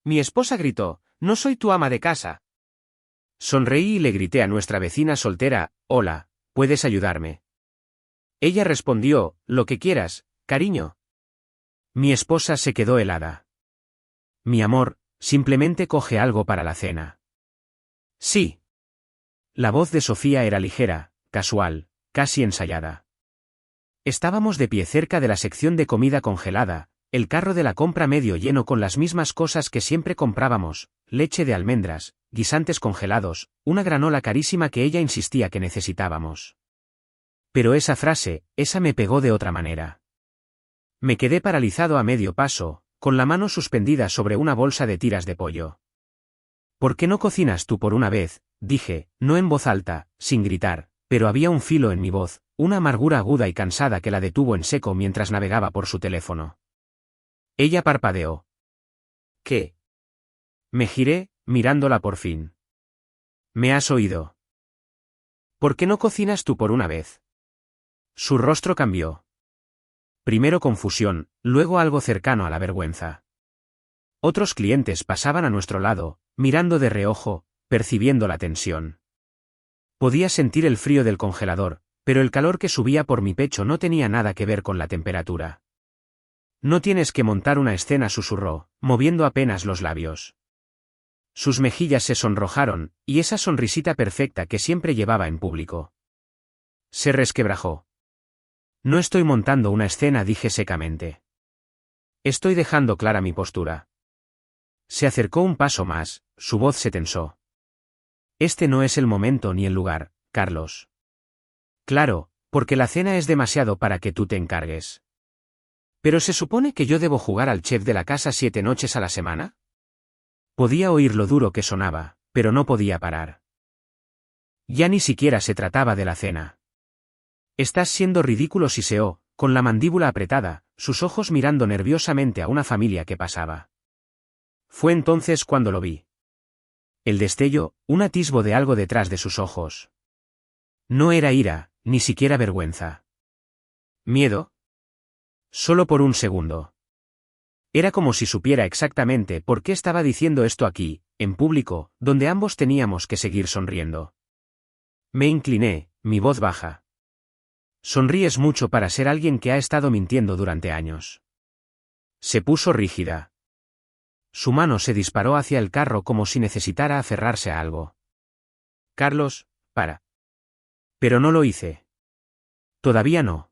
Mi esposa gritó, «No soy tu ama de casa». Sonreí y le grité a nuestra vecina soltera, «Hola, ¿puedes ayudarme?» Ella respondió, «Lo que quieras, cariño». Mi esposa se quedó helada. «Mi amor, simplemente coge algo para la cena». «Sí». La voz de Sofía era ligera, casual, casi ensayada. Estábamos de pie cerca de la sección de comida congelada, el carro de la compra medio lleno con las mismas cosas que siempre comprábamos, leche de almendras, guisantes congelados, una granola carísima que ella insistía que necesitábamos. Pero esa frase, esa me pegó de otra manera. Me quedé paralizado a medio paso, con la mano suspendida sobre una bolsa de tiras de pollo. «¿Por qué no cocinas tú por una vez?», dije, no en voz alta, sin gritar, pero había un filo en mi voz, una amargura aguda y cansada que la detuvo en seco mientras navegaba por su teléfono. Ella parpadeó. «¿Qué?» Me giré, mirándola por fin. «¿Me has oído? ¿Por qué no cocinas tú por una vez?» Su rostro cambió. Primero confusión, luego algo cercano a la vergüenza. Otros clientes pasaban a nuestro lado, mirando de reojo, percibiendo la tensión. Podía sentir el frío del congelador, pero el calor que subía por mi pecho no tenía nada que ver con la temperatura. «No tienes que montar una escena», susurró, moviendo apenas los labios. Sus mejillas se sonrojaron, y esa sonrisita perfecta que siempre llevaba en público se resquebrajó. «No estoy montando una escena», dije secamente. «Estoy dejando clara mi postura». Se acercó un paso más, su voz se tensó. «Este no es el momento ni el lugar, Carlos». «Claro, porque la cena es demasiado para que tú te encargues». «¿Pero se supone que yo debo jugar al chef de la casa 7 noches a la semana?» Podía oír lo duro que sonaba, pero no podía parar. Ya ni siquiera se trataba de la cena. «Estás siendo ridículo», siseó, con la mandíbula apretada, sus ojos mirando nerviosamente a una familia que pasaba. Fue entonces cuando lo vi. El destello, un atisbo de algo detrás de sus ojos. No era ira, ni siquiera vergüenza. ¿Miedo? Solo por un segundo. Era como si supiera exactamente por qué estaba diciendo esto aquí, en público, donde ambos teníamos que seguir sonriendo. Me incliné, mi voz baja. «Sonríes mucho para ser alguien que ha estado mintiendo durante años». Se puso rígida. Su mano se disparó hacia el carro como si necesitara aferrarse a algo. «Carlos, para». Pero no lo hice. Todavía no.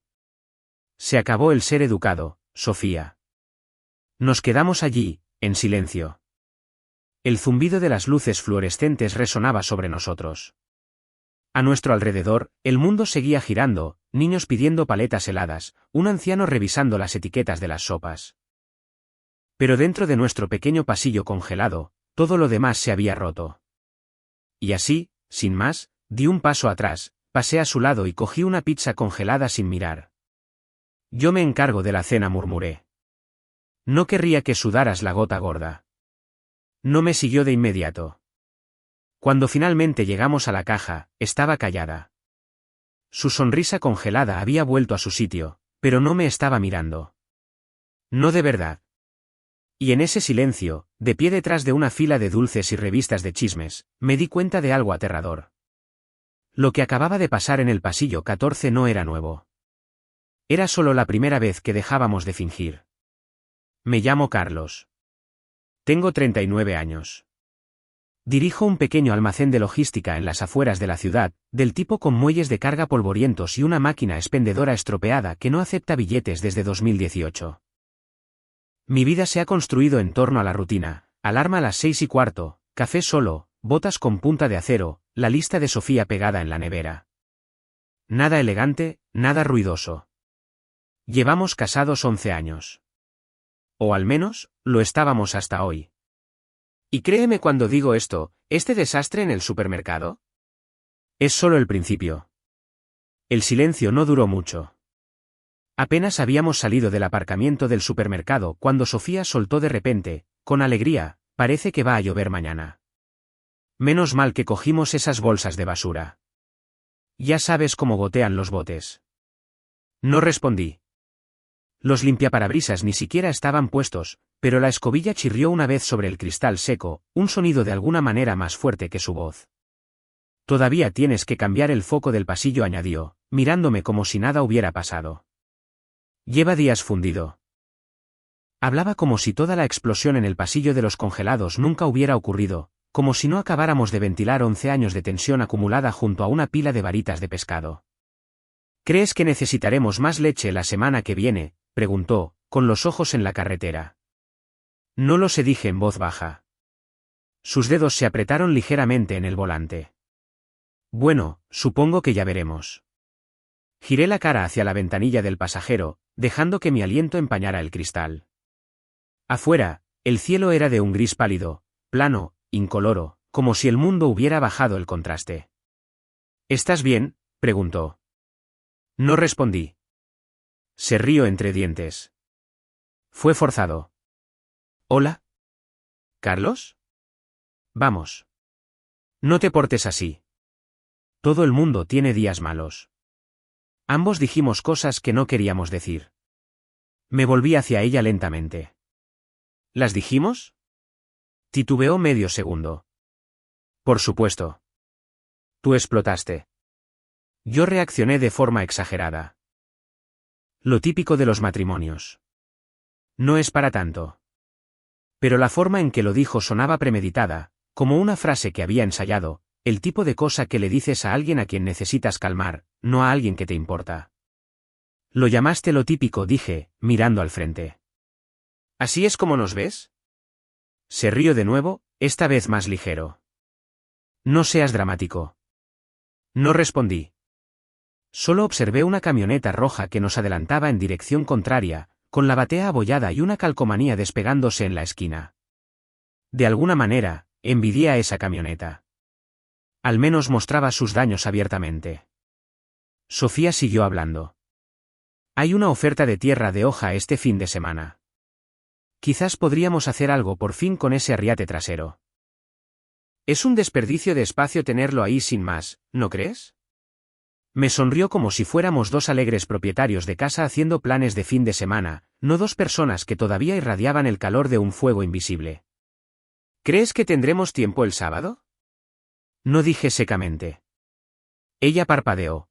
Se acabó el ser educado, Sofía. Nos quedamos allí, en silencio. El zumbido de las luces fluorescentes resonaba sobre nosotros. A nuestro alrededor, el mundo seguía girando, niños pidiendo paletas heladas, un anciano revisando las etiquetas de las sopas. Pero dentro de nuestro pequeño pasillo congelado, todo lo demás se había roto. Y así, sin más, di un paso atrás, pasé a su lado y cogí una pizza congelada sin mirar. «Yo me encargo de la cena», murmuré. «No querría que sudaras la gota gorda». No me siguió de inmediato. Cuando finalmente llegamos a la caja, estaba callada. Su sonrisa congelada había vuelto a su sitio, pero no me estaba mirando. No de verdad. Y en ese silencio, de pie detrás de una fila de dulces y revistas de chismes, me di cuenta de algo aterrador. Lo que acababa de pasar en el pasillo 14 no era nuevo. Era solo la primera vez que dejábamos de fingir. Me llamo Carlos. Tengo 39 años. Dirijo un pequeño almacén de logística en las afueras de la ciudad, del tipo con muelles de carga polvorientos y una máquina expendedora estropeada que no acepta billetes desde 2018. Mi vida se ha construido en torno a la rutina: alarma a las 6:15, café solo, botas con punta de acero, la lista de Sofía pegada en la nevera. Nada elegante, nada ruidoso. Llevamos casados 11 años. O al menos, lo estábamos hasta hoy. Y créeme cuando digo esto, ¿este desastre en el supermercado? Es solo el principio. El silencio no duró mucho. Apenas habíamos salido del aparcamiento del supermercado cuando Sofía soltó de repente, con alegría: «Parece que va a llover mañana». Menos mal que cogimos esas bolsas de basura. Ya sabes cómo gotean los botes. No respondí. Los limpiaparabrisas ni siquiera estaban puestos, pero la escobilla chirrió una vez sobre el cristal seco, un sonido de alguna manera más fuerte que su voz. Todavía tienes que cambiar el foco del pasillo, añadió, mirándome como si nada hubiera pasado. Lleva días fundido. Hablaba como si toda la explosión en el pasillo de los congelados nunca hubiera ocurrido, como si no acabáramos de ventilar 11 años de tensión acumulada junto a una pila de varitas de pescado. ¿Crees que necesitaremos más leche la semana que viene?, preguntó, con los ojos en la carretera. No lo sé, dije en voz baja. Sus dedos se apretaron ligeramente en el volante. Bueno, supongo que ya veremos. Giré la cara hacia la ventanilla del pasajero, dejando que mi aliento empañara el cristal. Afuera, el cielo era de un gris pálido, plano, incoloro, como si el mundo hubiera bajado el contraste. ¿Estás bien?, preguntó. No respondí. Se rió entre dientes. Fue forzado. ¿Hola? ¿Carlos? Vamos. No te portes así. Todo el mundo tiene días malos. Ambos dijimos cosas que no queríamos decir. Me volví hacia ella lentamente. ¿Las dijimos? Titubeó medio segundo. Por supuesto. Tú explotaste. Yo reaccioné de forma exagerada. Lo típico de los matrimonios. No es para tanto. Pero la forma en que lo dijo sonaba premeditada, como una frase que había ensayado, el tipo de cosa que le dices a alguien a quien necesitas calmar, no a alguien que te importa. Lo llamaste lo típico, dije, mirando al frente. ¿Así es como nos ves? Se rió de nuevo, esta vez más ligero. No seas dramático. No respondí. Solo observé una camioneta roja que nos adelantaba en dirección contraria, con la batea abollada y una calcomanía despegándose en la esquina. De alguna manera, envidié a esa camioneta. Al menos mostraba sus daños abiertamente. Sofía siguió hablando. Hay una oferta de tierra de hoja este fin de semana. Quizás podríamos hacer algo por fin con ese arriate trasero. Es un desperdicio de espacio tenerlo ahí sin más, ¿no crees? Me sonrió como si fuéramos dos alegres propietarios de casa haciendo planes de fin de semana, no dos personas que todavía irradiaban el calor de un fuego invisible. ¿Crees que tendremos tiempo el sábado? No, dije secamente. Ella parpadeó.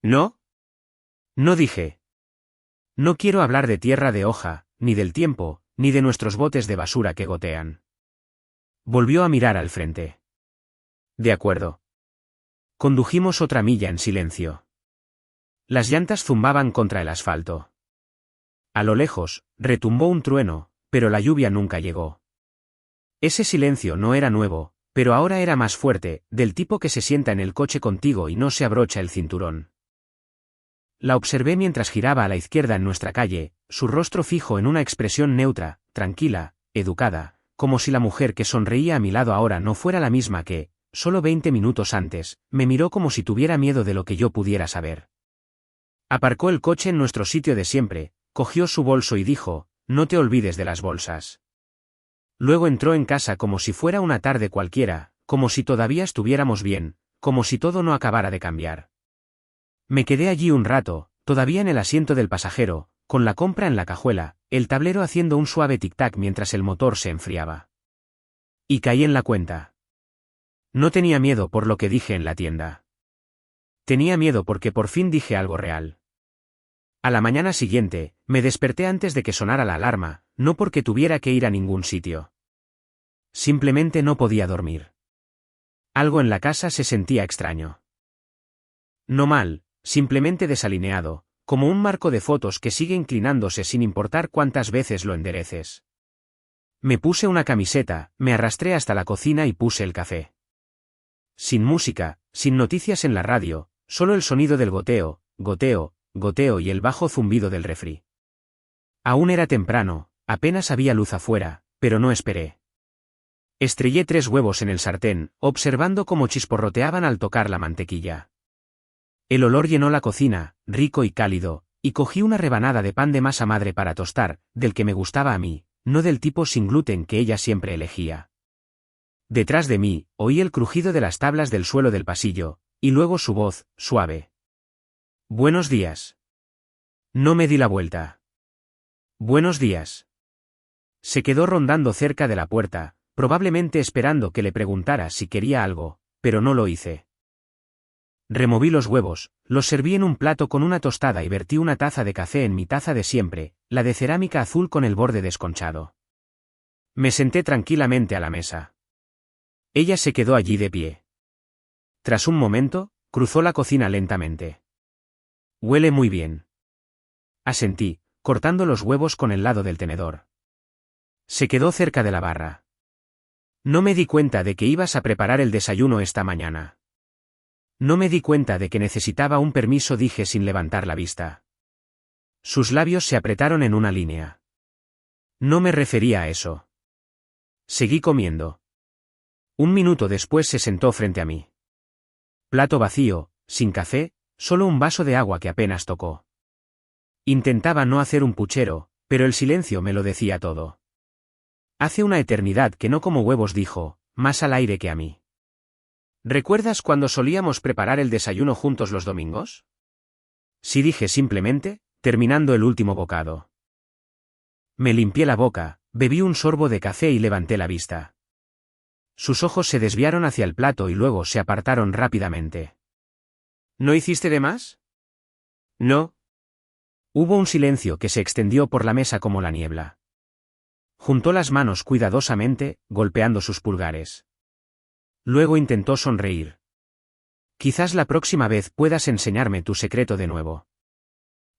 ¿No? No, dije. No quiero hablar de tierra de hoja, ni del tiempo, ni de nuestros botes de basura que gotean. Volvió a mirar al frente. De acuerdo. Condujimos otra milla en silencio. Las llantas zumbaban contra el asfalto. A lo lejos, retumbó un trueno, pero la lluvia nunca llegó. Ese silencio no era nuevo, pero ahora era más fuerte, del tipo que se sienta en el coche contigo y no se abrocha el cinturón. La observé mientras giraba a la izquierda en nuestra calle, su rostro fijo en una expresión neutra, tranquila, educada, como si la mujer que sonreía a mi lado ahora no fuera la misma que, solo 20 minutos antes, me miró como si tuviera miedo de lo que yo pudiera saber. Aparcó el coche en nuestro sitio de siempre, cogió su bolso y dijo, no te olvides de las bolsas. Luego entró en casa como si fuera una tarde cualquiera, como si todavía estuviéramos bien, como si todo no acabara de cambiar. Me quedé allí un rato, todavía en el asiento del pasajero, con la compra en la cajuela, el tablero haciendo un suave tic-tac mientras el motor se enfriaba. Y caí en la cuenta. No tenía miedo por lo que dije en la tienda. Tenía miedo porque por fin dije algo real. A la mañana siguiente, me desperté antes de que sonara la alarma, no porque tuviera que ir a ningún sitio. Simplemente no podía dormir. Algo en la casa se sentía extraño. No mal, simplemente desalineado, como un marco de fotos que sigue inclinándose sin importar cuántas veces lo endereces. Me puse una camiseta, me arrastré hasta la cocina y puse el café. Sin música, sin noticias en la radio, solo el sonido del goteo, goteo, goteo y el bajo zumbido del refri. Aún era temprano, apenas había luz afuera, pero no esperé. Estrellé 3 huevos en el sartén, observando cómo chisporroteaban al tocar la mantequilla. El olor llenó la cocina, rico y cálido, y cogí una rebanada de pan de masa madre para tostar, del que me gustaba a mí, no del tipo sin gluten que ella siempre elegía. Detrás de mí, oí el crujido de las tablas del suelo del pasillo, y luego su voz, suave. Buenos días. No me di la vuelta. Buenos días. Se quedó rondando cerca de la puerta, probablemente esperando que le preguntara si quería algo, pero no lo hice. Removí los huevos, los serví en un plato con una tostada y vertí una taza de café en mi taza de siempre, la de cerámica azul con el borde desconchado. Me senté tranquilamente a la mesa. Ella se quedó allí de pie. Tras un momento, cruzó la cocina lentamente. Huele muy bien. Asentí, cortando los huevos con el lado del tenedor. Se quedó cerca de la barra. No me di cuenta de que ibas a preparar el desayuno esta mañana. No me di cuenta de que necesitaba un permiso, dije sin levantar la vista. Sus labios se apretaron en una línea. No me refería a eso. Seguí comiendo. Un minuto después se sentó frente a mí. Plato vacío, sin café, solo un vaso de agua que apenas tocó. Intentaba no hacer un puchero, pero el silencio me lo decía todo. Hace una eternidad que no como huevos, dijo, más al aire que a mí. ¿Recuerdas cuando solíamos preparar el desayuno juntos los domingos? Sí, dije simplemente, terminando el último bocado. Me limpié la boca, bebí un sorbo de café y levanté la vista. Sus ojos se desviaron hacia el plato y luego se apartaron rápidamente. ¿No hiciste de más? No. Hubo un silencio que se extendió por la mesa como la niebla. Juntó las manos cuidadosamente, golpeando sus pulgares. Luego intentó sonreír. Quizás la próxima vez puedas enseñarme tu secreto de nuevo.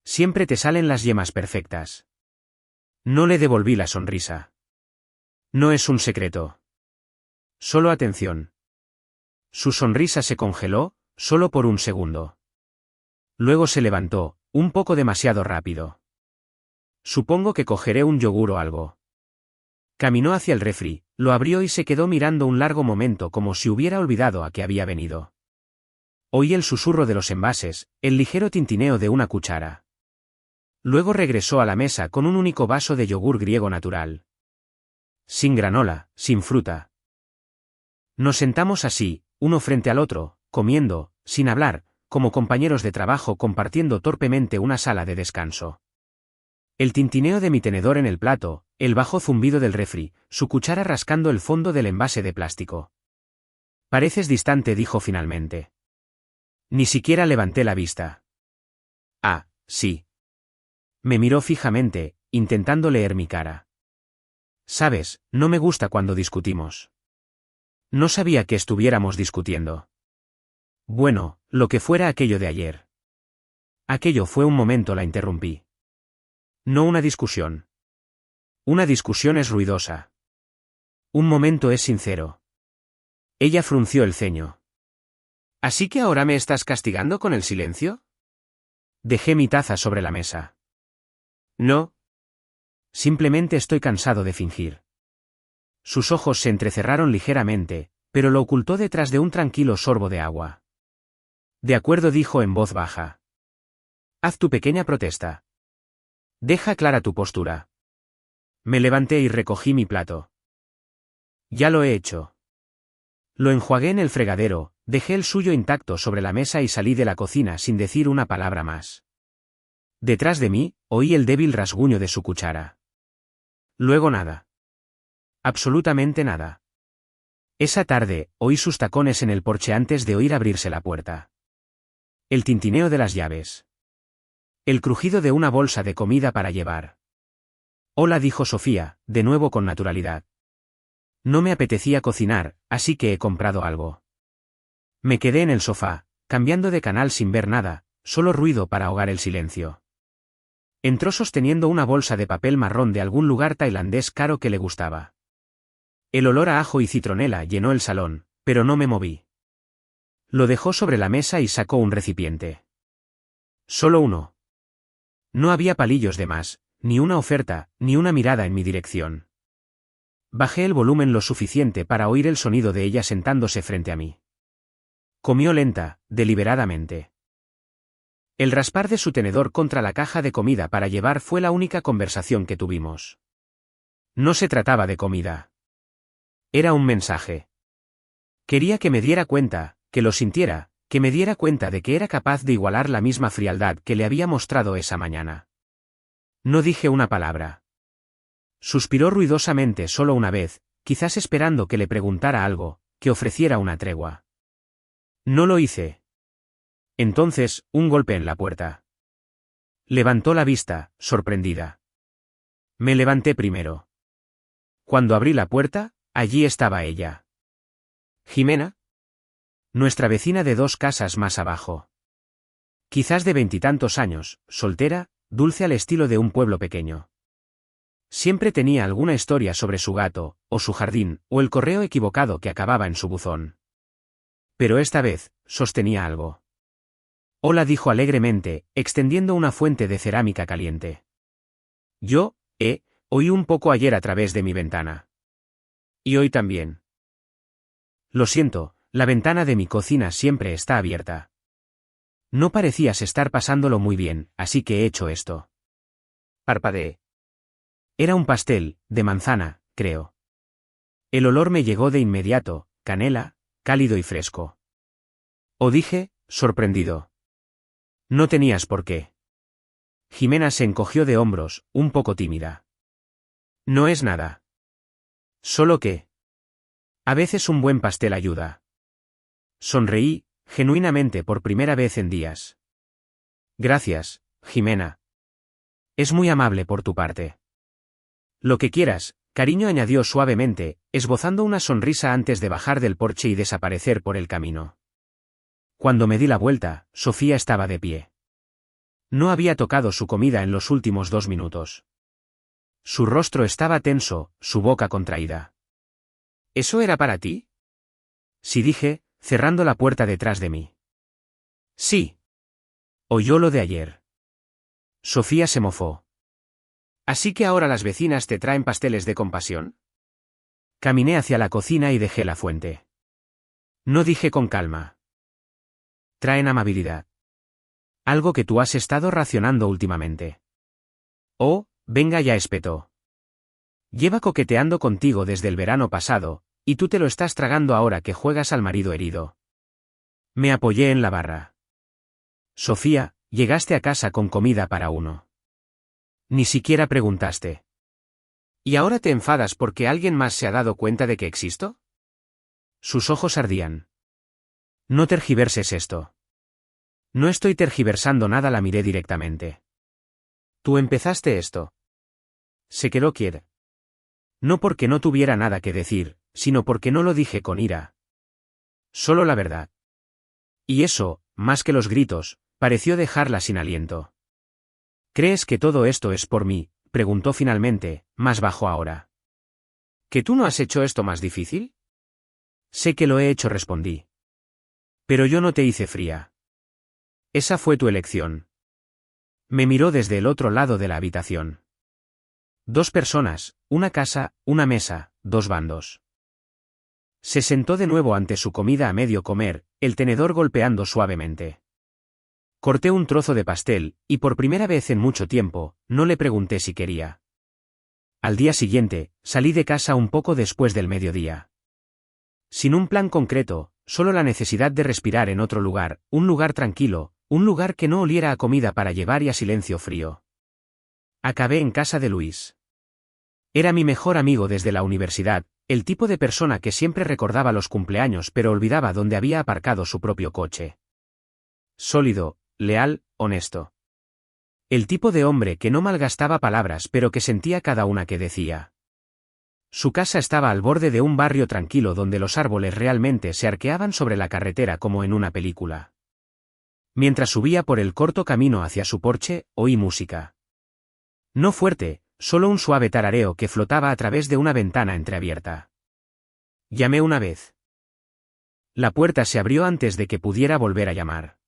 Siempre te salen las yemas perfectas. No le devolví la sonrisa. No es un secreto. Solo atención. Su sonrisa se congeló, solo por un segundo. Luego se levantó, un poco demasiado rápido. Supongo que cogeré un yogur o algo. Caminó hacia el refri, lo abrió y se quedó mirando un largo momento como si hubiera olvidado a qué había venido. Oí el susurro de los envases, el ligero tintineo de una cuchara. Luego regresó a la mesa con un único vaso de yogur griego natural. Sin granola, sin fruta. Nos sentamos así, uno frente al otro, comiendo, sin hablar, como compañeros de trabajo compartiendo torpemente una sala de descanso. El tintineo de mi tenedor en el plato, el bajo zumbido del refri, su cuchara rascando el fondo del envase de plástico. Pareces distante, dijo finalmente. Ni siquiera levanté la vista. Ah, sí. Me miró fijamente, intentando leer mi cara. Sabes, no me gusta cuando discutimos. No sabía que estuviéramos discutiendo. Bueno, lo que fuera aquello de ayer. Aquello fue un momento, la interrumpí. No una discusión. Una discusión es ruidosa. Un momento es sincero. Ella frunció el ceño. ¿Así que ahora me estás castigando con el silencio? Dejé mi taza sobre la mesa. No. Simplemente estoy cansado de fingir. Sus ojos se entrecerraron ligeramente, pero lo ocultó detrás de un tranquilo sorbo de agua. De acuerdo, dijo en voz baja. Haz tu pequeña protesta. Deja clara tu postura. Me levanté y recogí mi plato. Ya lo he hecho. Lo enjuagué en el fregadero, dejé el suyo intacto sobre la mesa y salí de la cocina sin decir una palabra más. Detrás de mí, oí el débil rasguño de su cuchara. Luego nada. Absolutamente nada. Esa tarde, oí sus tacones en el porche antes de oír abrirse la puerta. El tintineo de las llaves. El crujido de una bolsa de comida para llevar. Hola, dijo Sofía, de nuevo con naturalidad. No me apetecía cocinar, así que he comprado algo. Me quedé en el sofá, cambiando de canal sin ver nada, solo ruido para ahogar el silencio. Entró sosteniendo una bolsa de papel marrón de algún lugar tailandés caro que le gustaba. El olor a ajo y citronela llenó el salón, pero no me moví. Lo dejó sobre la mesa y sacó un recipiente. Solo uno. No había palillos de más, ni una oferta, ni una mirada en mi dirección. Bajé el volumen lo suficiente para oír el sonido de ella sentándose frente a mí. Comió lenta, deliberadamente. El raspar de su tenedor contra la caja de comida para llevar fue la única conversación que tuvimos. No se trataba de comida. Era un mensaje. Quería que me diera cuenta, que lo sintiera, que me diera cuenta de que era capaz de igualar la misma frialdad que le había mostrado esa mañana. No dije una palabra. Suspiró ruidosamente solo una vez, quizás esperando que le preguntara algo, que ofreciera una tregua. No lo hice. Entonces, un golpe en la puerta. Levantó la vista, sorprendida. Me levanté primero. Cuando abrí la puerta, allí estaba ella. ¿Jimena? Nuestra vecina de 2 casas más abajo. Quizás de 20 años, soltera, dulce al estilo de un pueblo pequeño. Siempre tenía alguna historia sobre su gato, o su jardín, o el correo equivocado que acababa en su buzón. Pero esta vez, sostenía algo. Hola, dijo alegremente, extendiendo una fuente de cerámica caliente. Yo, oí un poco ayer a través de mi ventana. Y hoy también. Lo siento, la ventana de mi cocina siempre está abierta. No parecías estar pasándolo muy bien, así que he hecho esto. Parpadeé. Era un pastel, de manzana, creo. El olor me llegó de inmediato, canela, cálido y fresco. O dije, sorprendido. No tenías por qué. Jimena se encogió de hombros, un poco tímida. No es nada. Solo que... A veces un buen pastel ayuda. Sonreí, genuinamente por primera vez en días. Gracias, Jimena. Es muy amable por tu parte. Lo que quieras, cariño, añadió suavemente, esbozando una sonrisa antes de bajar del porche y desaparecer por el camino. Cuando me di la vuelta, Sofía estaba de pie. No había tocado su comida en los últimos 2 minutos. Su rostro estaba tenso, su boca contraída. ¿Eso era para ti? Sí, dije, cerrando la puerta detrás de mí. Sí. Oyó lo de ayer. Sofía se mofó. ¿Así que ahora las vecinas te traen pasteles de compasión? Caminé hacia la cocina y dejé la fuente. No, dije con calma. Traen amabilidad. Algo que tú has estado racionando últimamente. Oh, venga ya, espetó. Lleva coqueteando contigo desde el verano pasado, y tú te lo estás tragando ahora que juegas al marido herido. Me apoyé en la barra. Sofía, llegaste a casa con comida para uno. Ni siquiera preguntaste. ¿Y ahora te enfadas porque alguien más se ha dado cuenta de que existo? Sus ojos ardían. No tergiverses esto. No estoy tergiversando nada, la miré directamente. Tú empezaste esto. Se quedó quieta. No porque no tuviera nada que decir, sino porque no lo dije con ira. Solo la verdad. Y eso, más que los gritos, pareció dejarla sin aliento. ¿Crees que todo esto es por mí?, preguntó finalmente, más bajo ahora. ¿Que tú no has hecho esto más difícil? Sé que lo he hecho, respondí. Pero yo no te hice fría. Esa fue tu elección. Me miró desde el otro lado de la habitación. 2 personas, una casa, una mesa, 2 bandos. Se sentó de nuevo ante su comida a medio comer, el tenedor golpeando suavemente. Corté un trozo de pastel, y por primera vez en mucho tiempo, no le pregunté si quería. Al día siguiente, salí de casa un poco después del mediodía. Sin un plan concreto, solo la necesidad de respirar en otro lugar, un lugar tranquilo, un lugar que no oliera a comida para llevar y a silencio frío. Acabé en casa de Luis. Era mi mejor amigo desde la universidad, el tipo de persona que siempre recordaba los cumpleaños pero olvidaba dónde había aparcado su propio coche. Sólido, leal, honesto. El tipo de hombre que no malgastaba palabras pero que sentía cada una que decía. Su casa estaba al borde de un barrio tranquilo donde los árboles realmente se arqueaban sobre la carretera como en una película. Mientras subía por el corto camino hacia su porche, oí música. No fuerte, solo un suave tarareo que flotaba a través de una ventana entreabierta. Llamé una vez. La puerta se abrió antes de que pudiera volver a llamar.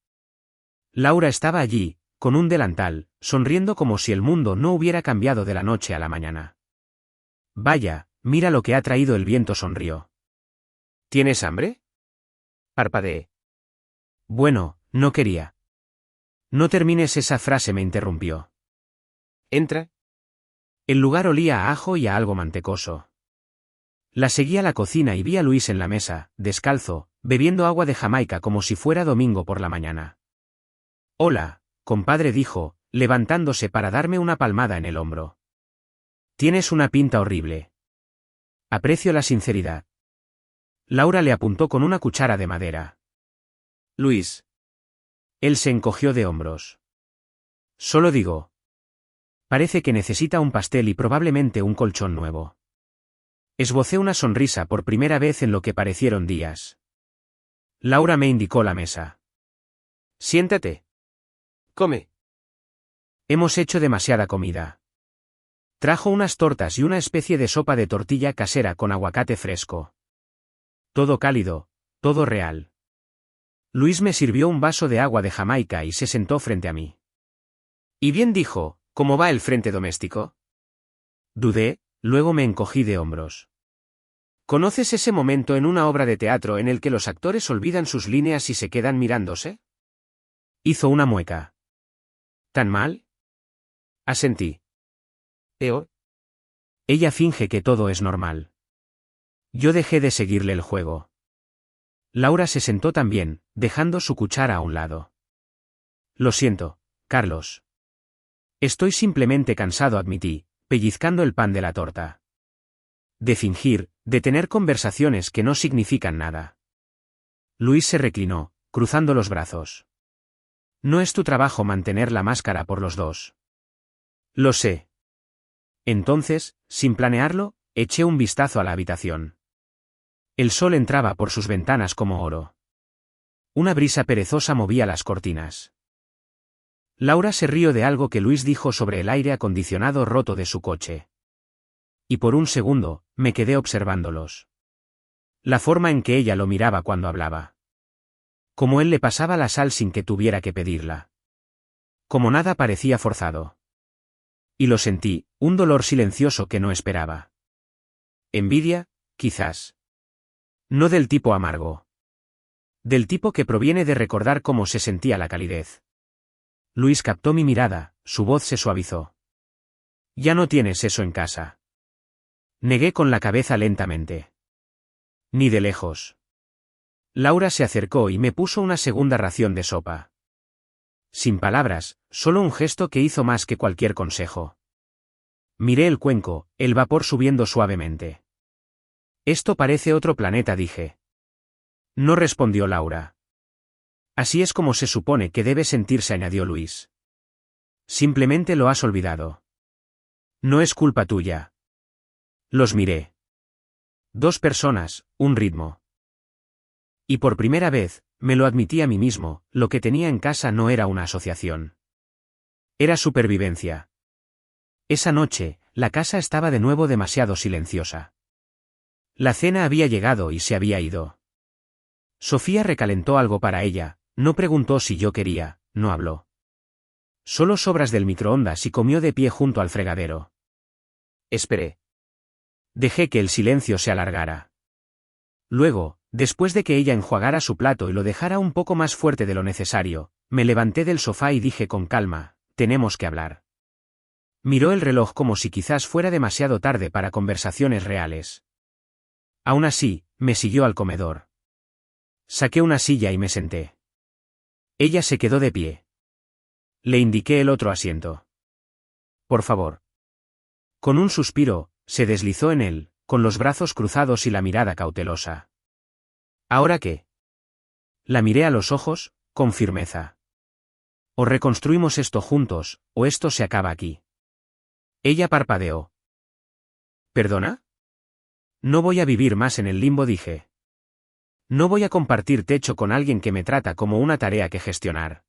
Laura estaba allí, con un delantal, sonriendo como si el mundo no hubiera cambiado de la noche a la mañana. Vaya, mira lo que ha traído el viento, sonrió. ¿Tienes hambre? Parpadeé. Bueno, no quería. No termines esa frase, me interrumpió. Entra. El lugar olía a ajo y a algo mantecoso. La seguí a la cocina y vi a Luis en la mesa, descalzo, bebiendo agua de Jamaica como si fuera domingo por la mañana. Hola, compadre, dijo, levantándose para darme una palmada en el hombro. Tienes una pinta horrible. Aprecio la sinceridad. Laura le apuntó con una cuchara de madera. Luis. Él se encogió de hombros. Solo digo. Parece que necesita un pastel y probablemente un colchón nuevo. Esbocé una sonrisa por primera vez en lo que parecieron días. Laura me indicó la mesa. Siéntate. Come. Hemos hecho demasiada comida. Trajo unas tortas y una especie de sopa de tortilla casera con aguacate fresco. Todo cálido, todo real. Luis me sirvió un vaso de agua de Jamaica y se sentó frente a mí. Y bien dijo, ¿cómo va el frente doméstico? Dudé, luego me encogí de hombros. ¿Conoces ese momento en una obra de teatro en el que los actores olvidan sus líneas y se quedan mirándose? Hizo una mueca. ¿Tan mal? Asentí. Ella finge que todo es normal. Yo dejé de seguirle el juego. Laura se sentó también, dejando su cuchara a un lado. Lo siento, Carlos. Estoy simplemente cansado, admití, pellizcando el pan de la torta. De fingir, de tener conversaciones que no significan nada. Luis se reclinó, cruzando los brazos. No es tu trabajo mantener la máscara por los dos. Lo sé. Entonces, sin planearlo, eché un vistazo a la habitación. El sol entraba por sus ventanas como oro. Una brisa perezosa movía las cortinas. Laura se rió de algo que Luis dijo sobre el aire acondicionado roto de su coche. Y por un segundo, me quedé observándolos. La forma en que ella lo miraba cuando hablaba. Como él le pasaba la sal sin que tuviera que pedirla. Como nada parecía forzado. Y lo sentí, un dolor silencioso que no esperaba. Envidia, quizás. No del tipo amargo. Del tipo que proviene de recordar cómo se sentía la calidez. Luis captó mi mirada, su voz se suavizó. Ya no tienes eso en casa. Negué con la cabeza lentamente. Ni de lejos. Laura se acercó y me puso una segunda ración de sopa. Sin palabras, solo un gesto que hizo más que cualquier consejo. Miré el cuenco, el vapor subiendo suavemente. Esto parece otro planeta, dije. No respondió Laura. Así es como se supone que debe sentirse, añadió Luis. Simplemente lo has olvidado. No es culpa tuya. Los miré. Dos personas, un ritmo. Y por primera vez, me lo admití a mí mismo, lo que tenía en casa no era una asociación. Era supervivencia. Esa noche, la casa estaba de nuevo demasiado silenciosa. La cena había llegado y se había ido. Sofía recalentó algo para ella, no preguntó si yo quería, no habló. Solo sobras del microondas y comió de pie junto al fregadero. Esperé. Dejé que el silencio se alargara. Luego, después de que ella enjuagara su plato y lo dejara un poco más fuerte de lo necesario, me levanté del sofá y dije con calma, tenemos que hablar. Miró el reloj como si quizás fuera demasiado tarde para conversaciones reales. Aún así, me siguió al comedor. Saqué una silla y me senté. Ella se quedó de pie. Le indiqué el otro asiento. Por favor. Con un suspiro, se deslizó en él, con los brazos cruzados y la mirada cautelosa. ¿Ahora qué? La miré a los ojos, con firmeza. O reconstruimos esto juntos, o esto se acaba aquí. Ella parpadeó. ¿Perdona? No voy a vivir más en el limbo, dije. No voy a compartir techo con alguien que me trata como una tarea que gestionar.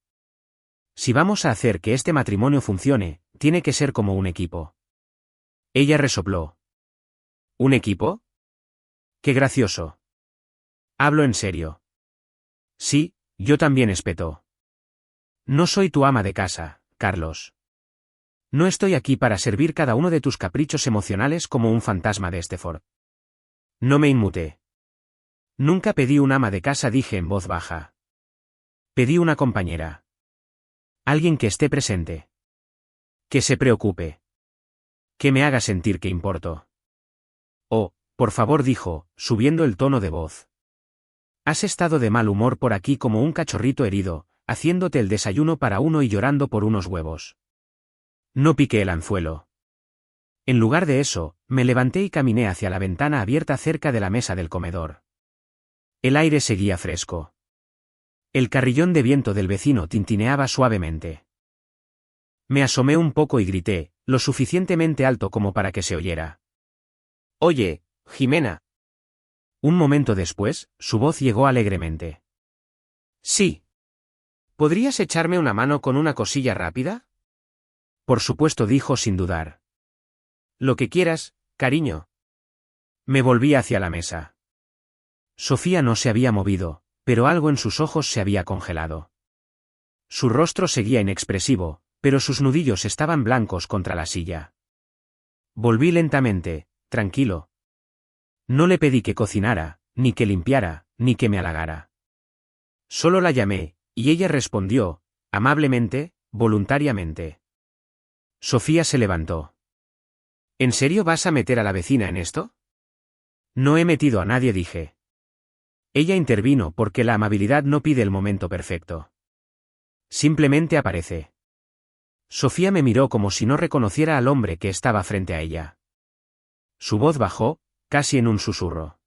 Si vamos a hacer que este matrimonio funcione, tiene que ser como un equipo. Ella resopló. ¿Un equipo? ¡Qué gracioso! Hablo en serio. Sí, yo también, espetó. No soy tu ama de casa, Carlos. No estoy aquí para servir cada uno de tus caprichos emocionales como un fantasma de Stepford. No me inmuté. Nunca pedí un ama de casa, dije en voz baja. Pedí una compañera. Alguien que esté presente. Que se preocupe. Que me haga sentir que importo. Oh, por favor, dijo, subiendo el tono de voz. Has estado de mal humor por aquí como un cachorrito herido, haciéndote el desayuno para uno y llorando por unos huevos. No piqué el anzuelo. En lugar de eso, me levanté y caminé hacia la ventana abierta cerca de la mesa del comedor. El aire seguía fresco. El carrillón de viento del vecino tintineaba suavemente. Me asomé un poco y grité, lo suficientemente alto como para que se oyera. «Oye, Jimena». Un momento después, su voz llegó alegremente. «Sí. ¿Podrías echarme una mano con una cosilla rápida?» Por supuesto, dijo sin dudar. «Lo que quieras, cariño». Me volví hacia la mesa. Sofía no se había movido, pero algo en sus ojos se había congelado. Su rostro seguía inexpresivo, pero sus nudillos estaban blancos contra la silla. Volví lentamente, tranquilo. No le pedí que cocinara, ni que limpiara, ni que me halagara. Solo la llamé, y ella respondió, amablemente, voluntariamente. Sofía se levantó. ¿En serio vas a meter a la vecina en esto? No he metido a nadie, dije. Ella intervino porque la amabilidad no pide el momento perfecto. Simplemente aparece. Sofía me miró como si no reconociera al hombre que estaba frente a ella. Su voz bajó, casi en un susurro.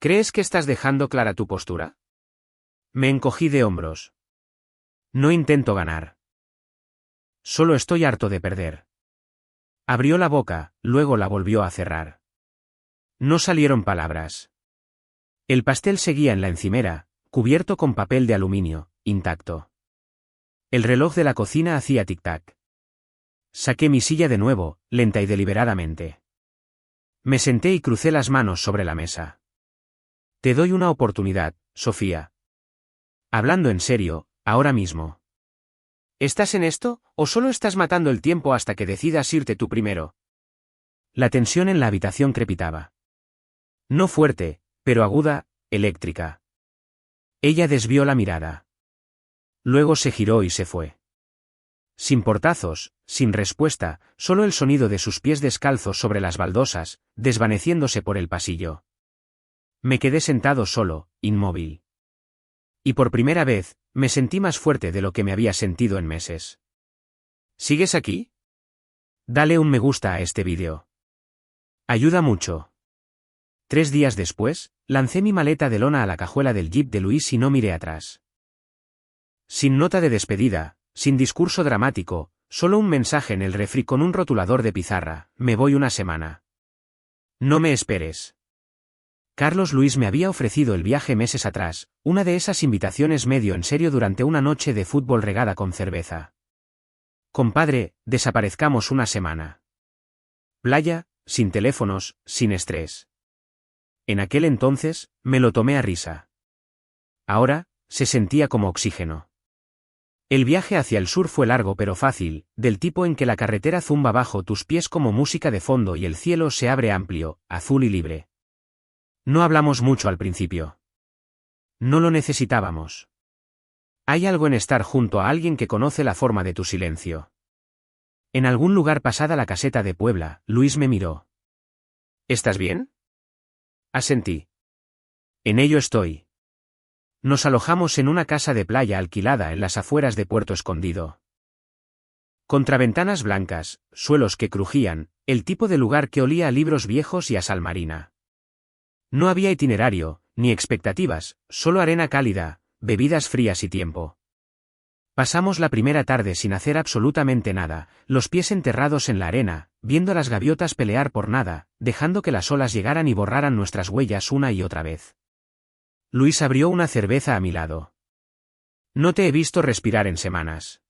¿Crees que estás dejando clara tu postura? Me encogí de hombros. No intento ganar. Solo estoy harto de perder. Abrió la boca, luego la volvió a cerrar. No salieron palabras. El pastel seguía en la encimera, cubierto con papel de aluminio, intacto. El reloj de la cocina hacía tic-tac. Saqué mi silla de nuevo, lenta y deliberadamente. Me senté y crucé las manos sobre la mesa. Te doy una oportunidad, Sofía. Hablando en serio, ahora mismo. ¿Estás en esto, o solo estás matando el tiempo hasta que decidas irte tú primero? La tensión en la habitación crepitaba. No fuerte, pero aguda, eléctrica. Ella desvió la mirada. Luego se giró y se fue. Sin portazos, sin respuesta, solo el sonido de sus pies descalzos sobre las baldosas, desvaneciéndose por el pasillo. Me quedé sentado solo, inmóvil. Y por primera vez, me sentí más fuerte de lo que me había sentido en meses. ¿Sigues aquí? Dale un me gusta a este vídeo. Ayuda mucho. 3 días después, lancé mi maleta de lona a la cajuela del jeep de Luis y no miré atrás. Sin nota de despedida, sin discurso dramático, solo un mensaje en el refri con un rotulador de pizarra: me voy una semana. No me esperes. Carlos Luis me había ofrecido el viaje meses atrás, una de esas invitaciones medio en serio durante una noche de fútbol regada con cerveza. Compadre, desaparezcamos una semana. Playa, sin teléfonos, sin estrés. En aquel entonces, me lo tomé a risa. Ahora, se sentía como oxígeno. El viaje hacia el sur fue largo pero fácil, del tipo en que la carretera zumba bajo tus pies como música de fondo y el cielo se abre amplio, azul y libre. No hablamos mucho al principio. No lo necesitábamos. Hay algo en estar junto a alguien que conoce la forma de tu silencio. En algún lugar pasada la caseta de Puebla, Luis me miró. ¿Estás bien? Asentí. En ello estoy. Nos alojamos en una casa de playa alquilada en las afueras de Puerto Escondido. Contraventanas blancas, suelos que crujían, el tipo de lugar que olía a libros viejos y a sal marina. No había itinerario, ni expectativas, solo arena cálida, bebidas frías y tiempo. Pasamos la primera tarde sin hacer absolutamente nada, los pies enterrados en la arena, viendo a las gaviotas pelear por nada, dejando que las olas llegaran y borraran nuestras huellas una y otra vez. Luis abrió una cerveza a mi lado. No te he visto respirar en semanas.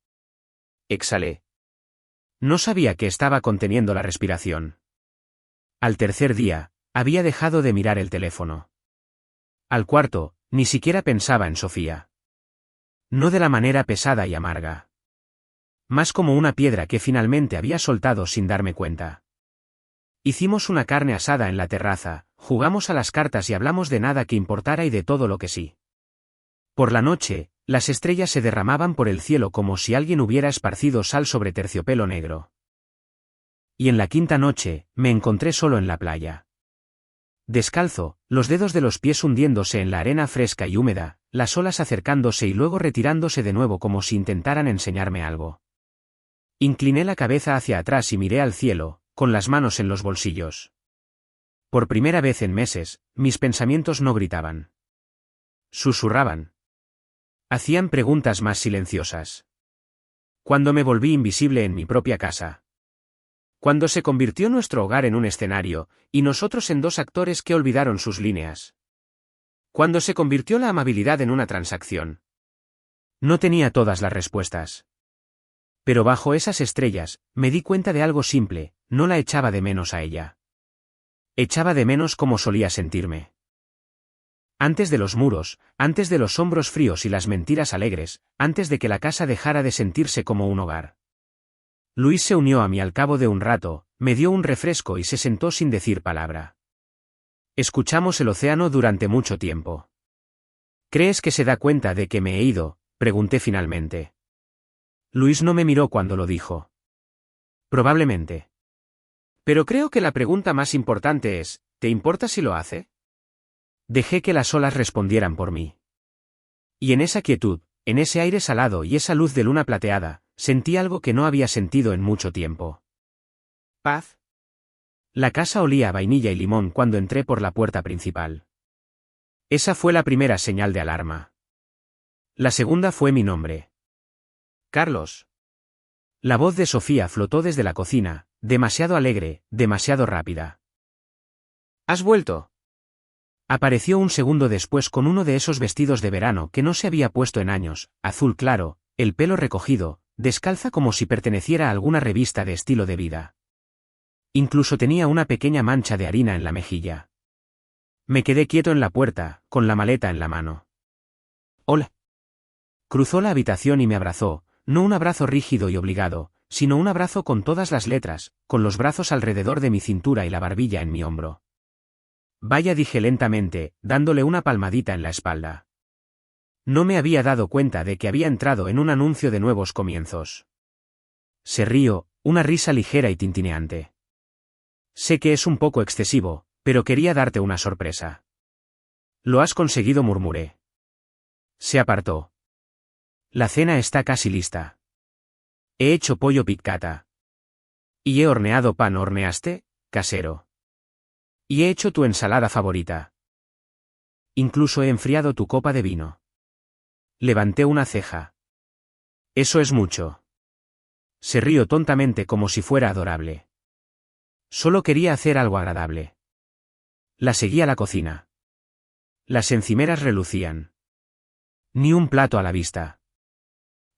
Exhalé. No sabía que estaba conteniendo la respiración. Al tercer día, había dejado de mirar el teléfono. Al cuarto, ni siquiera pensaba en Sofía. No de la manera pesada y amarga. Más como una piedra que finalmente había soltado sin darme cuenta. Hicimos una carne asada en la terraza, jugamos a las cartas y hablamos de nada que importara y de todo lo que sí. Por la noche, las estrellas se derramaban por el cielo como si alguien hubiera esparcido sal sobre terciopelo negro. Y en la quinta noche, me encontré solo en la playa. Descalzo, los dedos de los pies hundiéndose en la arena fresca y húmeda, las olas acercándose y luego retirándose de nuevo como si intentaran enseñarme algo. Incliné la cabeza hacia atrás y miré al cielo, con las manos en los bolsillos. Por primera vez en meses, mis pensamientos no gritaban. Susurraban. Hacían preguntas más silenciosas. Cuando me volví invisible en mi propia casa. Cuando se convirtió nuestro hogar en un escenario, y nosotros en dos actores que olvidaron sus líneas. Cuando se convirtió la amabilidad en una transacción. No tenía todas las respuestas. Pero bajo esas estrellas, me di cuenta de algo simple, no la echaba de menos a ella. Echaba de menos como solía sentirme. Antes de los muros, antes de los hombros fríos y las mentiras alegres, antes de que la casa dejara de sentirse como un hogar. Luis se unió a mí al cabo de un rato, me dio un refresco y se sentó sin decir palabra. Escuchamos el océano durante mucho tiempo. ¿Crees que se da cuenta de que me he ido?, pregunté finalmente. Luis no me miró cuando lo dijo. Probablemente. Pero creo que la pregunta más importante es, ¿te importa si lo hace? Dejé que las olas respondieran por mí. Y en esa quietud, en ese aire salado y esa luz de luna plateada, sentí algo que no había sentido en mucho tiempo. Paz. La casa olía a vainilla y limón cuando entré por la puerta principal. Esa fue la primera señal de alarma. La segunda fue mi nombre. Carlos. La voz de Sofía flotó desde la cocina, demasiado alegre, demasiado rápida. ¿Has vuelto? Apareció un segundo después con uno de esos vestidos de verano que no se había puesto en años, azul claro, el pelo recogido, descalza como si perteneciera a alguna revista de estilo de vida. Incluso tenía una pequeña mancha de harina en la mejilla. Me quedé quieto en la puerta, con la maleta en la mano. Hola. Cruzó la habitación y me abrazó, no un abrazo rígido y obligado, sino un abrazo con todas las letras, con los brazos alrededor de mi cintura y la barbilla en mi hombro. Vaya, dije lentamente, dándole una palmadita en la espalda. No me había dado cuenta de que había entrado en un anuncio de nuevos comienzos. Se rió, una risa ligera y tintineante. Sé que es un poco excesivo, pero quería darte una sorpresa. Lo has conseguido, murmuré. Se apartó. La cena está casi lista. He hecho pollo piccata. Y he horneado pan. ¿Horneaste, casero? Y he hecho tu ensalada favorita. Incluso he enfriado tu copa de vino. Levanté una ceja. Eso es mucho. Se rió tontamente como si fuera adorable. Solo quería hacer algo agradable. La seguí a la cocina. Las encimeras relucían. Ni un plato a la vista.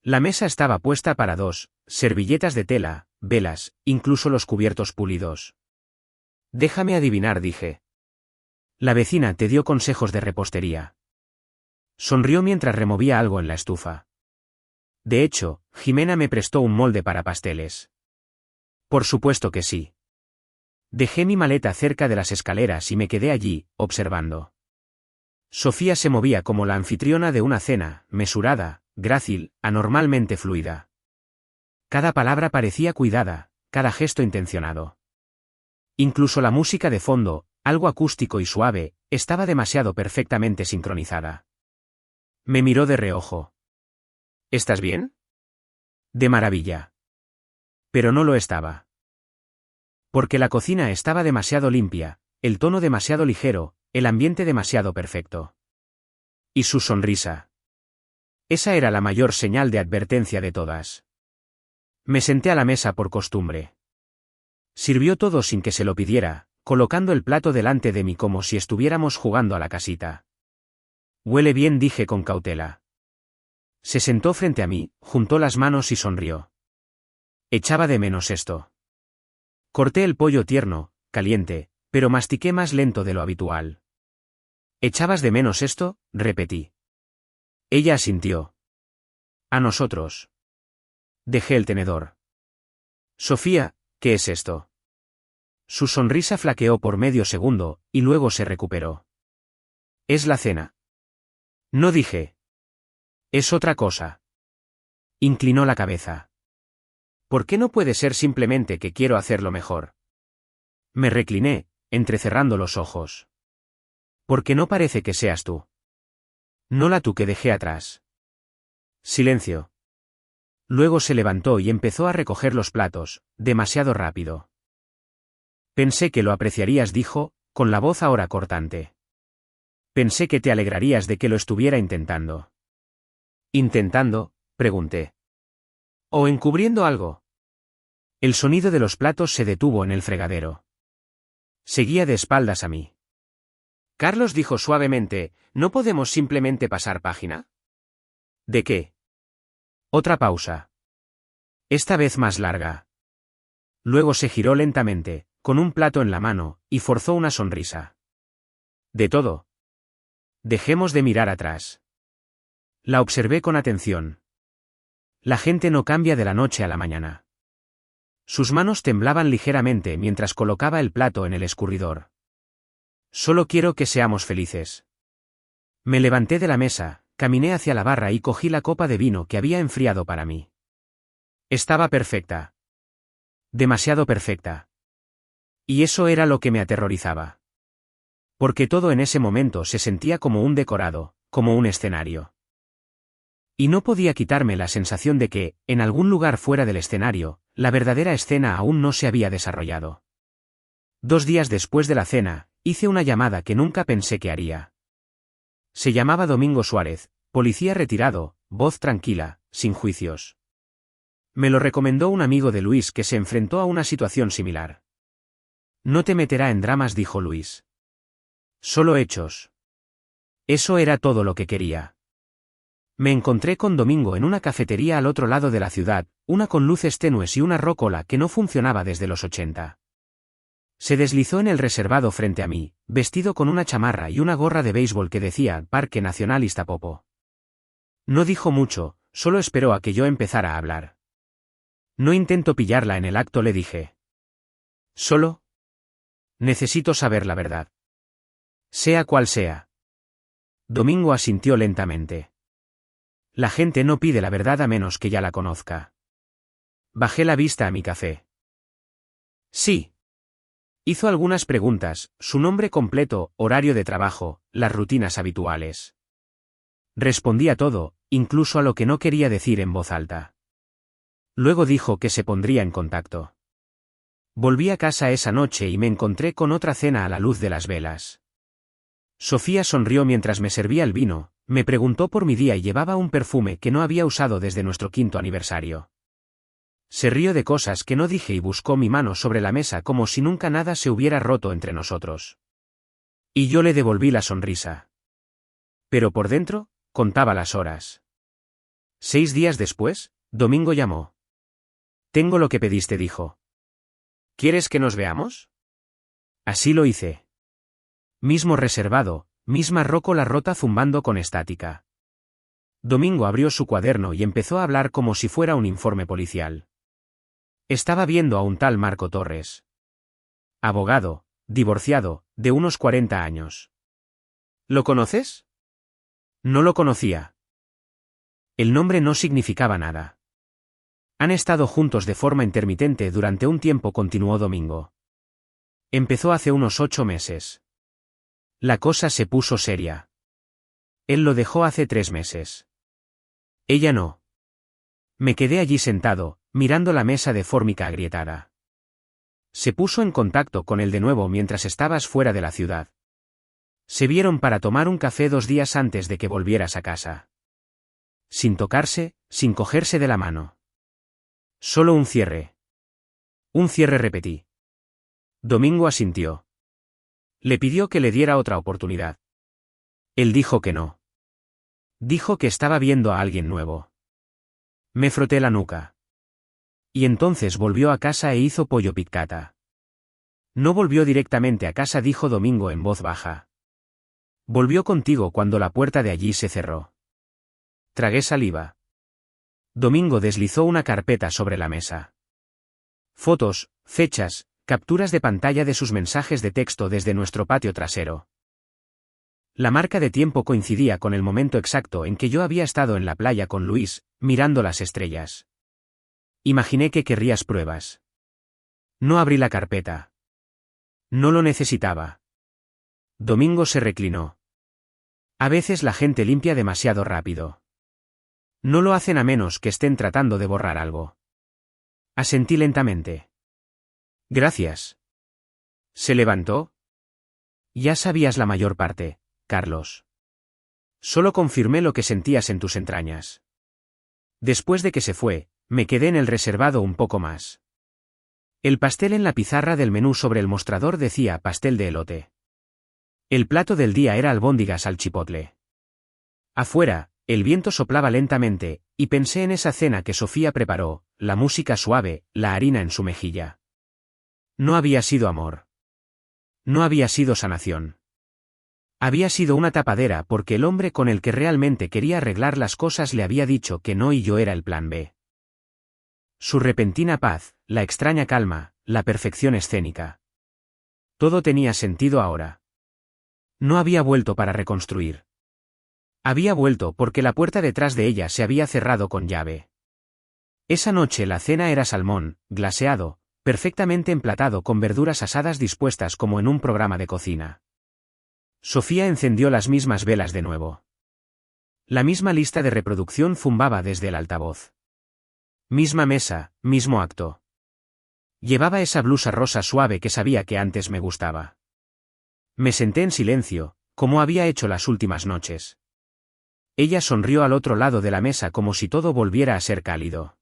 La mesa estaba puesta para dos, servilletas de tela, velas, incluso los cubiertos pulidos. Déjame adivinar, dije. La vecina te dio consejos de repostería. Sonrió mientras removía algo en la estufa. De hecho, Jimena me prestó un molde para pasteles. Por supuesto que sí. Dejé mi maleta cerca de las escaleras y me quedé allí, observando. Sofía se movía como la anfitriona de una cena, mesurada, grácil, anormalmente fluida. Cada palabra parecía cuidada, cada gesto intencionado. Incluso la música de fondo, algo acústico y suave, estaba demasiado perfectamente sincronizada. Me miró de reojo. ¿Estás bien? De maravilla. Pero no lo estaba. Porque la cocina estaba demasiado limpia, el tono demasiado ligero, el ambiente demasiado perfecto. Y su sonrisa. Esa era la mayor señal de advertencia de todas. Me senté a la mesa por costumbre. Sirvió todo sin que se lo pidiera, colocando el plato delante de mí como si estuviéramos jugando a la casita. Huele bien, dije con cautela. Se sentó frente a mí, juntó las manos y sonrió. Echaba de menos esto. Corté el pollo tierno, caliente, pero mastiqué más lento de lo habitual. ¿Echabas de menos esto?, repetí. Ella asintió. A nosotros. Dejé el tenedor. Sofía, ¿qué es esto? Su sonrisa flaqueó por medio segundo, y luego se recuperó. Es la cena. No, dije. Es otra cosa. Inclinó la cabeza. ¿Por qué no puede ser simplemente que quiero hacerlo mejor? Me recliné, entrecerrando los ojos. Porque no parece que seas tú. No la tú que dejé atrás. Silencio. Luego se levantó y empezó a recoger los platos, demasiado rápido. Pensé que lo apreciarías, dijo, con la voz ahora cortante. Pensé que te alegrarías de que lo estuviera intentando. ¿Intentando?, pregunté. ¿O encubriendo algo? El sonido de los platos se detuvo en el fregadero. Seguía de espaldas a mí. Carlos dijo suavemente, ¿no podemos simplemente pasar página? ¿De qué? Otra pausa. Esta vez más larga. Luego se giró lentamente, con un plato en la mano, y forzó una sonrisa. ¿De todo? Dejemos de mirar atrás. La observé con atención. La gente no cambia de la noche a la mañana. Sus manos temblaban ligeramente mientras colocaba el plato en el escurridor. Solo quiero que seamos felices. Me levanté de la mesa, caminé hacia la barra y cogí la copa de vino que había enfriado para mí. Estaba perfecta. Demasiado perfecta. Y eso era lo que me aterrorizaba. Porque todo en ese momento se sentía como un decorado, como un escenario. Y no podía quitarme la sensación de que, en algún lugar fuera del escenario, la verdadera escena aún no se había desarrollado. 2 días después de la cena, hice una llamada que nunca pensé que haría. Se llamaba Domingo Suárez, policía retirado, voz tranquila, sin juicios. Me lo recomendó un amigo de Luis que se enfrentó a una situación similar. No te meterá en dramas, dijo Luis. Solo hechos. Eso era todo lo que quería. Me encontré con Domingo en una cafetería al otro lado de la ciudad, una con luces tenues y una rócola que no funcionaba desde los 80. Se deslizó en el reservado frente a mí, vestido con una chamarra y una gorra de béisbol que decía Parque Nacional Iztapopo. No dijo mucho, solo esperó a que yo empezara a hablar. No intento pillarla en el acto, le dije. Solo necesito saber la verdad. Sea cual sea. Domingo asintió lentamente. La gente no pide la verdad a menos que ya la conozca. Bajé la vista a mi café. Sí. Hizo algunas preguntas, su nombre completo, horario de trabajo, las rutinas habituales. Respondí a todo, incluso a lo que no quería decir en voz alta. Luego dijo que se pondría en contacto. Volví a casa esa noche y me encontré con otra cena a la luz de las velas. Sofía sonrió mientras me servía el vino, me preguntó por mi día y llevaba un perfume que no había usado desde nuestro 5º aniversario. Se rió de cosas que no dije y buscó mi mano sobre la mesa como si nunca nada se hubiera roto entre nosotros. Y yo le devolví la sonrisa. Pero por dentro, contaba las horas. 6 días después, Domingo llamó. Tengo lo que pediste, dijo. ¿Quieres que nos veamos? Así lo hice. Mismo reservado, misma rócola rota zumbando con estática. Domingo abrió su cuaderno y empezó a hablar como si fuera un informe policial. Estaba viendo a un tal Marco Torres. Abogado, divorciado, de unos 40 años. ¿Lo conoces? No lo conocía. El nombre no significaba nada. Han estado juntos de forma intermitente durante un tiempo, continuó Domingo. Empezó hace unos 8 meses. La cosa se puso seria. Él lo dejó hace 3 meses. Ella no. Me quedé allí sentado, mirando la mesa de fórmica agrietada. Se puso en contacto con él de nuevo mientras estabas fuera de la ciudad. Se vieron para tomar un café 2 días antes de que volvieras a casa. Sin tocarse, sin cogerse de la mano. Solo un cierre. Un cierre, repetí. Domingo asintió. Le pidió que le diera otra oportunidad. Él dijo que no. Dijo que estaba viendo a alguien nuevo. Me froté la nuca. Y entonces volvió a casa e hizo pollo piccata. No volvió directamente a casa, dijo Domingo en voz baja. Volvió contigo cuando la puerta de allí se cerró. Tragué saliva. Domingo deslizó una carpeta sobre la mesa. Fotos, fechas, capturas de pantalla de sus mensajes de texto desde nuestro patio trasero. La marca de tiempo coincidía con el momento exacto en que yo había estado en la playa con Luis, mirando las estrellas. Imaginé que querrías pruebas. No abrí la carpeta. No lo necesitaba. Domingo se reclinó. A veces la gente limpia demasiado rápido. No lo hacen a menos que estén tratando de borrar algo. Asentí lentamente. Gracias. Se levantó. Ya sabías la mayor parte, Carlos. Solo confirmé lo que sentías en tus entrañas. Después de que se fue, me quedé en el reservado un poco más. El pastel en la pizarra del menú sobre el mostrador decía pastel de elote. El plato del día era albóndigas al chipotle. Afuera, el viento soplaba lentamente, y pensé en esa cena que Sofía preparó, la música suave, la harina en su mejilla. No había sido amor. No había sido sanación. Había sido una tapadera porque el hombre con el que realmente quería arreglar las cosas le había dicho que no y yo era el plan B. Su repentina paz, la extraña calma, la perfección escénica. Todo tenía sentido ahora. No había vuelto para reconstruir. Había vuelto porque la puerta detrás de ella se había cerrado con llave. Esa noche la cena era salmón, glaseado, perfectamente emplatado con verduras asadas dispuestas como en un programa de cocina. Sofía encendió las mismas velas de nuevo. La misma lista de reproducción zumbaba desde el altavoz. Misma mesa, mismo acto. Llevaba esa blusa rosa suave que sabía que antes me gustaba. Me senté en silencio, como había hecho las últimas noches. Ella sonrió al otro lado de la mesa como si todo volviera a ser cálido.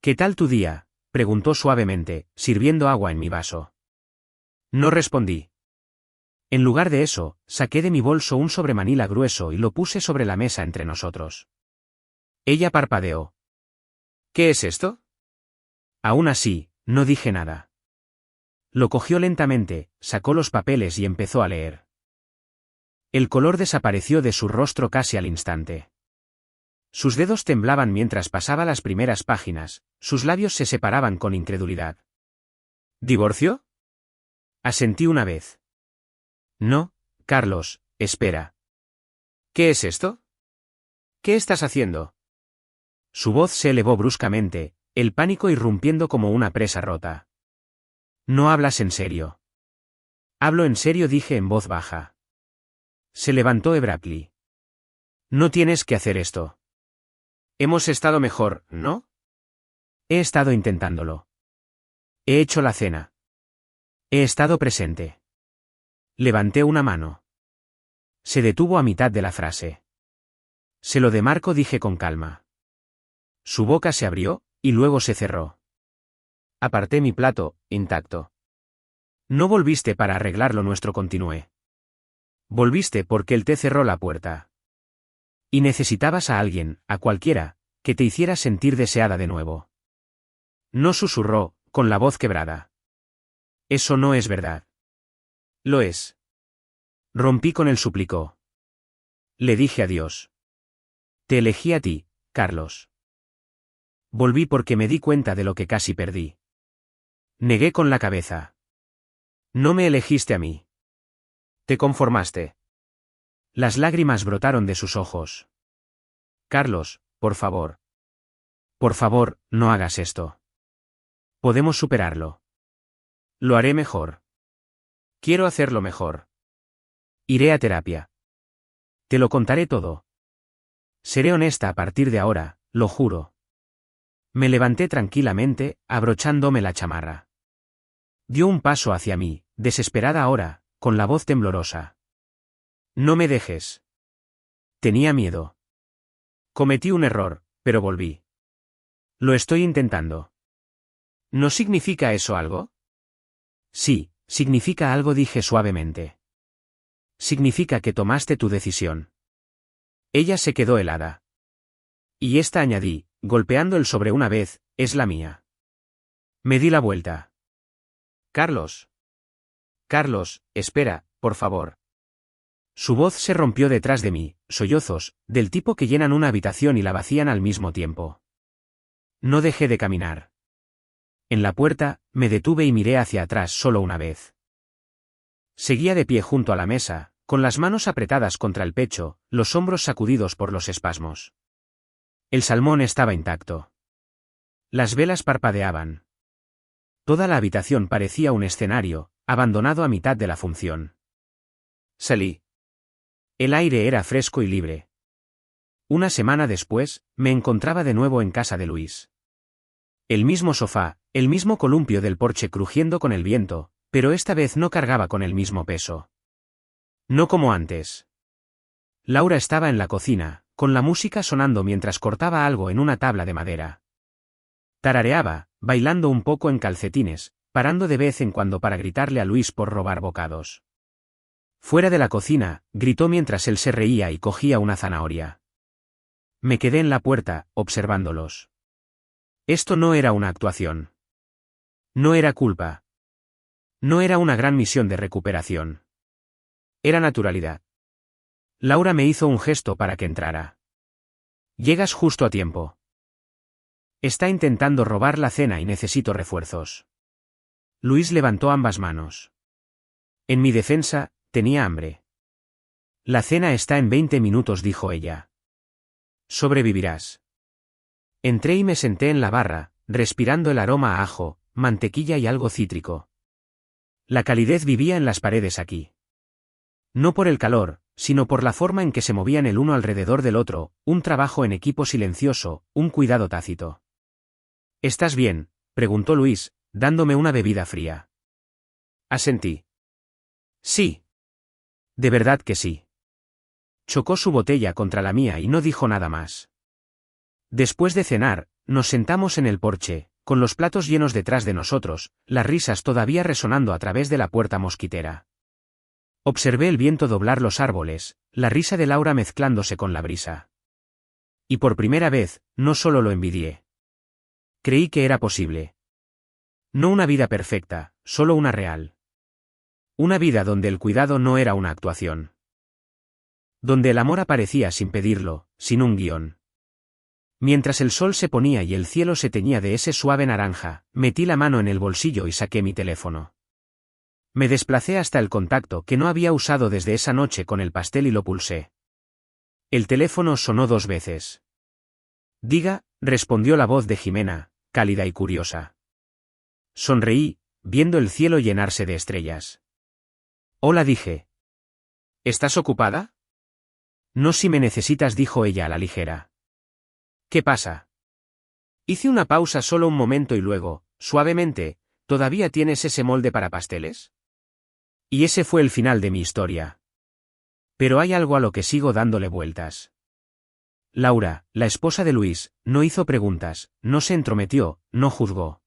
¿Qué tal tu día?, preguntó suavemente, sirviendo agua en mi vaso. No respondí. En lugar de eso, saqué de mi bolso un sobremanila grueso y lo puse sobre la mesa entre nosotros. Ella parpadeó. ¿Qué es esto? Aún así, no dije nada. Lo cogió lentamente, sacó los papeles y empezó a leer. El color desapareció de su rostro casi al instante. Sus dedos temblaban mientras pasaba las primeras páginas, sus labios se separaban con incredulidad. ¿Divorcio? Asentí una vez. No, Carlos, espera. ¿Qué es esto? ¿Qué estás haciendo? Su voz se elevó bruscamente, el pánico irrumpiendo como una presa rota. No hablas en serio. Hablo en serio, dije en voz baja. Se levantó Ebrapli. No tienes que hacer esto. Hemos estado mejor, ¿no? He estado intentándolo. He hecho la cena. He estado presente. Levanté una mano. Se detuvo a mitad de la frase. Se lo demarco, dije con calma. Su boca se abrió, y luego se cerró. Aparté mi plato, intacto. No volviste para arreglar lo nuestro, continué. Volviste porque él te cerró la puerta. Y necesitabas a alguien, a cualquiera, que te hiciera sentir deseada de nuevo. No, susurró, con la voz quebrada. Eso no es verdad. Lo es. Rompí con él, suplicó. Le dije adiós. Te elegí a ti, Carlos. Volví porque me di cuenta de lo que casi perdí. Negué con la cabeza. No me elegiste a mí. Te conformaste. Las lágrimas brotaron de sus ojos. Carlos, por favor. Por favor, no hagas esto. Podemos superarlo. Lo haré mejor. Quiero hacerlo mejor. Iré a terapia. Te lo contaré todo. Seré honesta a partir de ahora, lo juro. Me levanté tranquilamente, abrochándome la chamarra. Dio un paso hacia mí, desesperada ahora, con la voz temblorosa. No me dejes. Tenía miedo. Cometí un error, pero volví. Lo estoy intentando. ¿No significa eso algo? Sí, significa algo, dije suavemente. Significa que tomaste tu decisión. Ella se quedó helada. Y esta, añadí, golpeando el sobre una vez, es la mía. Me di la vuelta. Carlos. Carlos, espera, por favor. Su voz se rompió detrás de mí, sollozos, del tipo que llenan una habitación y la vacían al mismo tiempo. No dejé de caminar. En la puerta, me detuve y miré hacia atrás solo una vez. Seguía de pie junto a la mesa, con las manos apretadas contra el pecho, los hombros sacudidos por los espasmos. El salmón estaba intacto. Las velas parpadeaban. Toda la habitación parecía un escenario, abandonado a mitad de la función. Salí. El aire era fresco y libre. Una semana después, me encontraba de nuevo en casa de Luis. El mismo sofá, el mismo columpio del porche crujiendo con el viento, pero esta vez no cargaba con el mismo peso. No como antes. Laura estaba en la cocina, con la música sonando mientras cortaba algo en una tabla de madera. Tarareaba, bailando un poco en calcetines, parando de vez en cuando para gritarle a Luis por robar bocados. Fuera de la cocina, gritó mientras él se reía y cogía una zanahoria. Me quedé en la puerta, observándolos. Esto no era una actuación. No era culpa. No era una gran misión de recuperación. Era naturalidad. Laura me hizo un gesto para que entrara. Llegas justo a tiempo. Está intentando robar la cena y necesito refuerzos. Luis levantó ambas manos. En mi defensa, tenía hambre. La cena está en 20 minutos, dijo ella. Sobrevivirás. Entré y me senté en la barra, respirando el aroma a ajo, mantequilla y algo cítrico. La calidez vivía en las paredes aquí. No por el calor, sino por la forma en que se movían el uno alrededor del otro, un trabajo en equipo silencioso, un cuidado tácito. ¿Estás bien?, preguntó Luis, dándome una bebida fría. Asentí. Sí. De verdad que sí. Chocó su botella contra la mía y no dijo nada más. Después de cenar, nos sentamos en el porche, con los platos llenos detrás de nosotros, las risas todavía resonando a través de la puerta mosquitera. Observé el viento doblar los árboles, la risa de Laura mezclándose con la brisa. Y por primera vez, no solo lo envidié. Creí que era posible. No una vida perfecta, solo una real. Una vida donde el cuidado no era una actuación. Donde el amor aparecía sin pedirlo, sin un guión. Mientras el sol se ponía y el cielo se teñía de ese suave naranja, metí la mano en el bolsillo y saqué mi teléfono. Me desplacé hasta el contacto que no había usado desde esa noche con el pastel y lo pulsé. El teléfono sonó 2 veces. Diga, respondió la voz de Jimena, cálida y curiosa. Sonreí, viendo el cielo llenarse de estrellas. Hola, dije. ¿Estás ocupada? No, si me necesitas, dijo ella a la ligera. ¿Qué pasa? Hice una pausa solo un momento y luego, suavemente, ¿todavía tienes ese molde para pasteles? Y ese fue el final de mi historia. Pero hay algo a lo que sigo dándole vueltas. Laura, la esposa de Luis, no hizo preguntas, no se entrometió, no juzgó.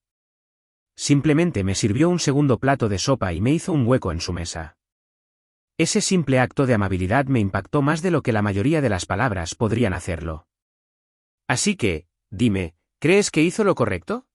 Simplemente me sirvió un segundo plato de sopa y me hizo un hueco en su mesa. Ese simple acto de amabilidad me impactó más de lo que la mayoría de las palabras podrían hacerlo. Así que, dime, ¿crees que hizo lo correcto?